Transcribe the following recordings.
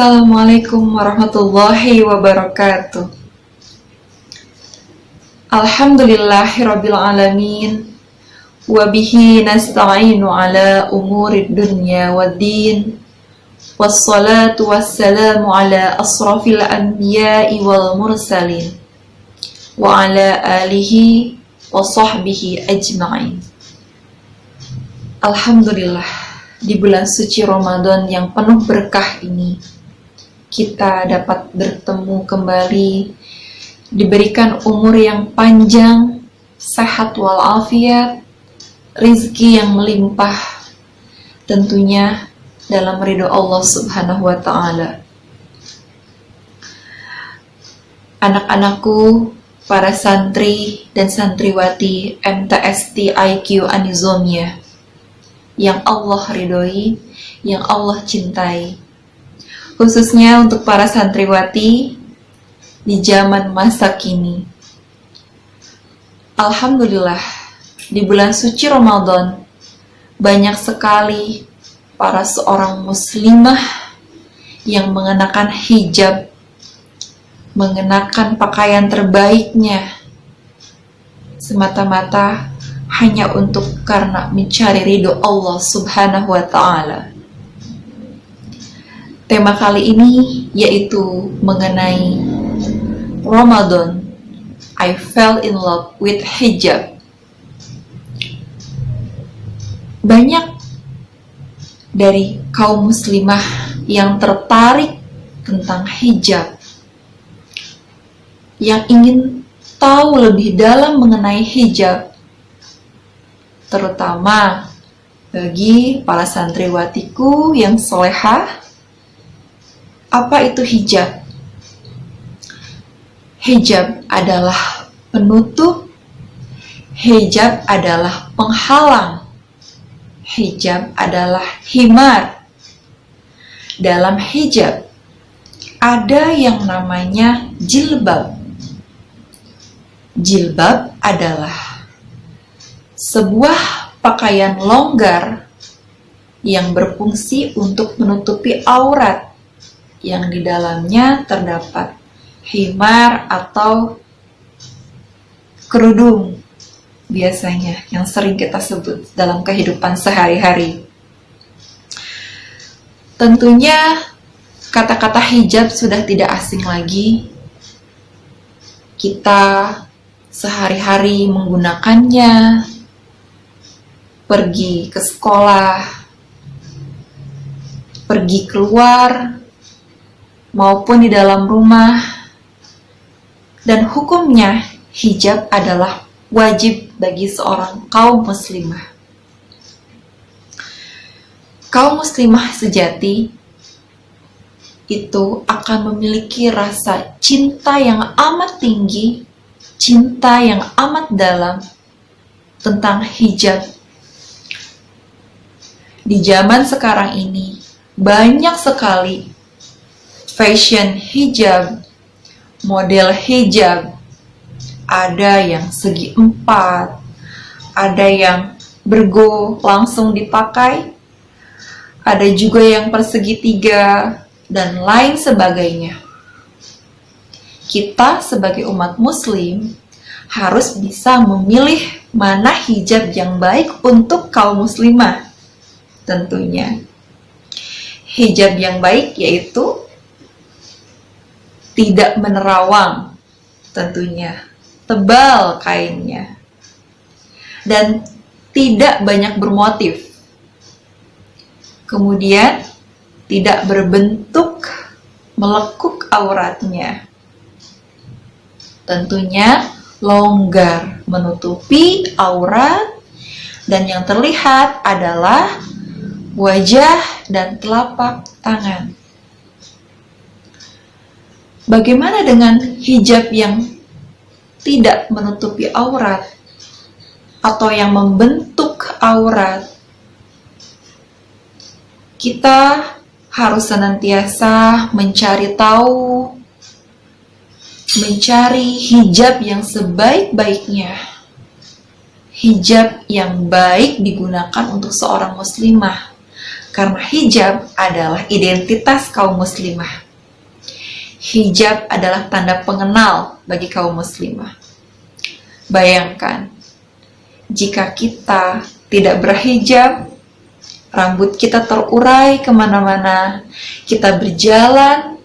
Assalamualaikum warahmatullahi wabarakatuh. Alhamdulillahirabbil alamin. Wabihi nasta'inu ala umurid dunya waddin. Wassalatu wassalamu ala asrafil anbiya'i wal mursalin. Wa ala alihi wa sahbihi ajma'in. Alhamdulillah, di bulan suci Ramadan yang penuh berkah ini, kita dapat bertemu kembali, diberikan umur yang panjang, sehat walafiat, rizki yang melimpah, tentunya dalam ridho Allah Subhanahu wa Ta'ala. Anak-anakku, para santri dan santriwati MTST IQ Anizomia yang Allah ridhoi, yang Allah cintai, khususnya untuk para santriwati di zaman masa kini. Alhamdulillah, di bulan suci Ramadan banyak sekali para seorang muslimah yang mengenakan hijab, mengenakan pakaian terbaiknya semata-mata hanya untuk karena mencari ridho Allah Subhanahu wa Ta'ala. Tema kali ini yaitu mengenai Ramadan, I fell in love with hijab. Banyak dari kaum muslimah yang tertarik tentang hijab, yang ingin tahu lebih dalam mengenai hijab, terutama bagi para santriwatiku yang solehah. Apa itu hijab? Hijab adalah penutup, hijab adalah penghalang, hijab adalah himar. Dalam hijab ada yang namanya jilbab. Jilbab adalah sebuah pakaian longgar yang berfungsi untuk menutupi aurat, yang di dalamnya terdapat himar atau kerudung biasanya yang sering kita sebut dalam kehidupan sehari-hari. Tentunya kata-kata hijab sudah tidak asing lagi. Kita sehari-hari menggunakannya, pergi ke sekolah, pergi keluar, maupun di dalam rumah. Dan hukumnya hijab adalah wajib bagi seorang kaum muslimah. Kaum muslimah sejati itu akan memiliki rasa cinta yang amat tinggi, cinta yang amat dalam tentang hijab. Di zaman sekarang ini banyak sekali fashion hijab, model hijab. Ada yang segi 4, ada yang bergo langsung dipakai, ada juga yang persegi 3, dan lain sebagainya. Kita sebagai umat muslim harus bisa memilih mana hijab yang baik untuk kaum muslimah. Tentunya hijab yang baik yaitu tidak menerawang, tentunya tebal kainnya, dan tidak banyak bermotif. Kemudian tidak berbentuk melekuk auratnya. Tentunya longgar menutupi aurat, dan yang terlihat adalah wajah dan telapak tangan. Bagaimana dengan hijab yang tidak menutupi aurat atau yang membentuk aurat? Kita harus senantiasa mencari tahu, mencari hijab yang sebaik-baiknya, hijab yang baik digunakan untuk seorang muslimah, Karena hijab adalah identitas kaum muslimah. Hijab adalah tanda pengenal bagi kaum muslimah. Bayangkan, jika kita tidak berhijab, rambut kita terurai kemana-mana, kita berjalan,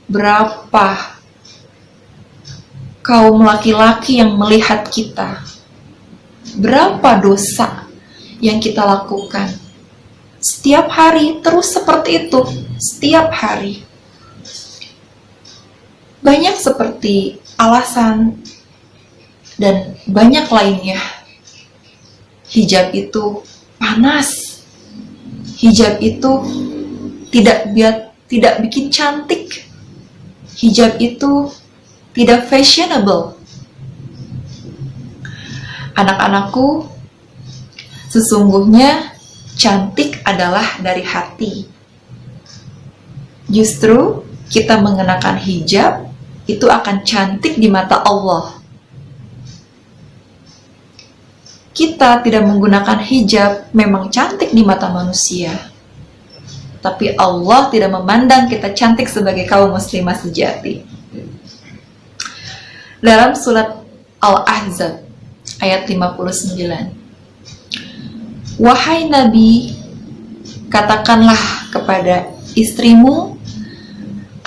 berapa kaum laki-laki yang melihat kita, berapa dosa yang kita lakukan setiap hari, terus seperti itu setiap hari. Banyak seperti alasan dan banyak lainnya. Hijab itu panas, hijab itu tidak bikin cantik, hijab itu tidak fashionable. Anak-anakku, sesungguhnya cantik adalah dari hati. Justru kita mengenakan hijab itu akan cantik di mata Allah. Kita tidak menggunakan hijab memang cantik di mata manusia, tapi Allah tidak memandang kita cantik sebagai kaum muslimah sejati. Dalam surat Al-Ahzab ayat 59, wahai Nabi, katakanlah kepada istrimu,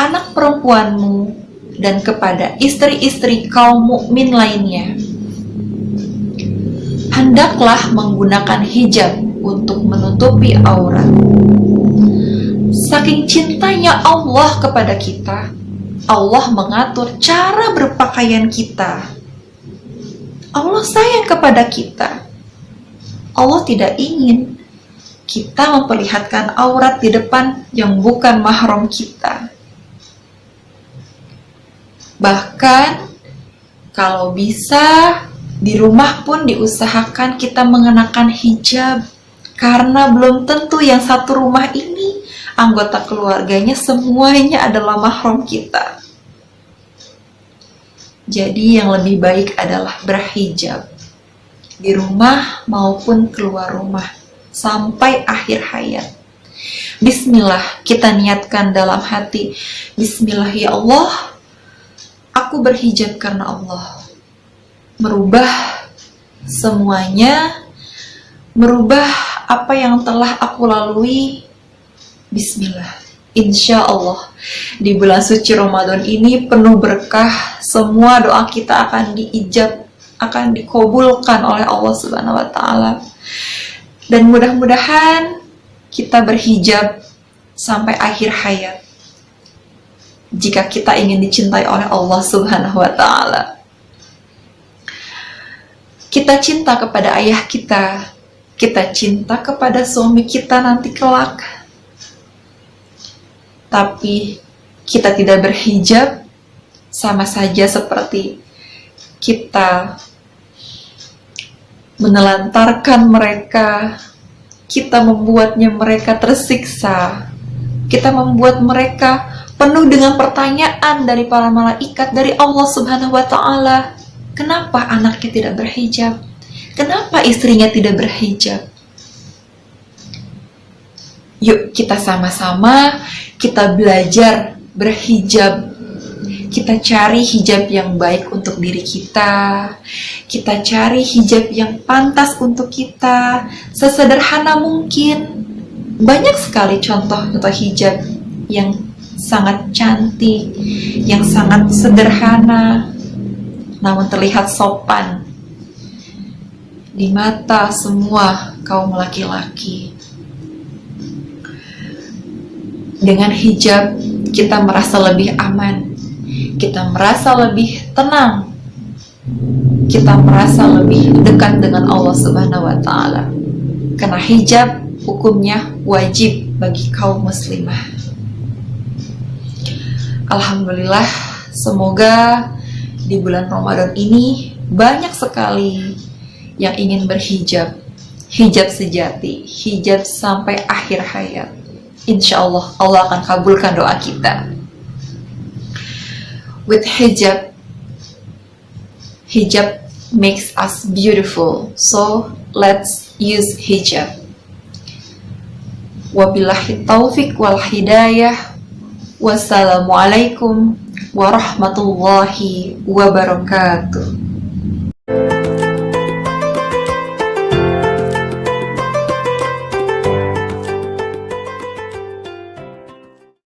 anak perempuanmu, dan kepada istri-istri kaum mukmin lainnya, hendaklah menggunakan hijab untuk menutupi aurat. Saking cintanya Allah kepada kita, Allah mengatur cara berpakaian kita. Allah sayang kepada kita. Allah tidak ingin kita memperlihatkan aurat di depan yang bukan mahram kita. Bahkan kalau bisa di rumah pun diusahakan kita mengenakan hijab, karena belum tentu yang satu rumah ini anggota keluarganya semuanya adalah mahram kita. Jadi yang lebih baik adalah berhijab di rumah maupun keluar rumah sampai akhir hayat. Bismillah, kita niatkan dalam hati, Bismillah ya Allah, aku berhijab karena Allah. Merubah semuanya, merubah apa yang telah aku lalui. Bismillah. Insya Allah di bulan suci Ramadan ini penuh berkah. Semua doa kita akan diijab, akan dikabulkan oleh Allah Subhanahu wa Ta'ala. Dan mudah-mudahan kita berhijab sampai akhir hayat, jika kita ingin dicintai oleh Allah Subhanahu wa Ta'ala. Kita cinta kepada ayah kita cinta kepada suami kita nanti kelak, tapi kita tidak berhijab, sama saja seperti kita menelantarkan mereka, kita membuatnya mereka tersiksa, kita membuat mereka penuh dengan pertanyaan dari para malaikat, dari Allah Subhanahu wa Ta'ala. Kenapa anaknya tidak berhijab? Kenapa istrinya tidak berhijab? Yuk kita sama-sama, kita belajar berhijab. Kita cari hijab yang baik untuk diri kita. Kita cari hijab yang pantas untuk kita, sesederhana mungkin. Banyak sekali contoh hijab yang sangat cantik, yang sangat sederhana, namun terlihat sopan di mata semua kaum laki-laki. Dengan hijab kita merasa lebih aman, kita merasa lebih tenang, kita merasa lebih dekat dengan Allah Subhanahu wa Ta'ala. Karena hijab hukumnya wajib bagi kaum muslimah. Alhamdulillah, semoga di bulan Ramadan ini banyak sekali yang ingin berhijab, hijab sejati, hijab sampai akhir hayat. Insya Allah, Allah akan kabulkan doa kita. With hijab, hijab makes us beautiful, so let's use hijab. Wabillahi taufik wal hidayah. Wassalamualaikum warahmatullahi wabarakatuh.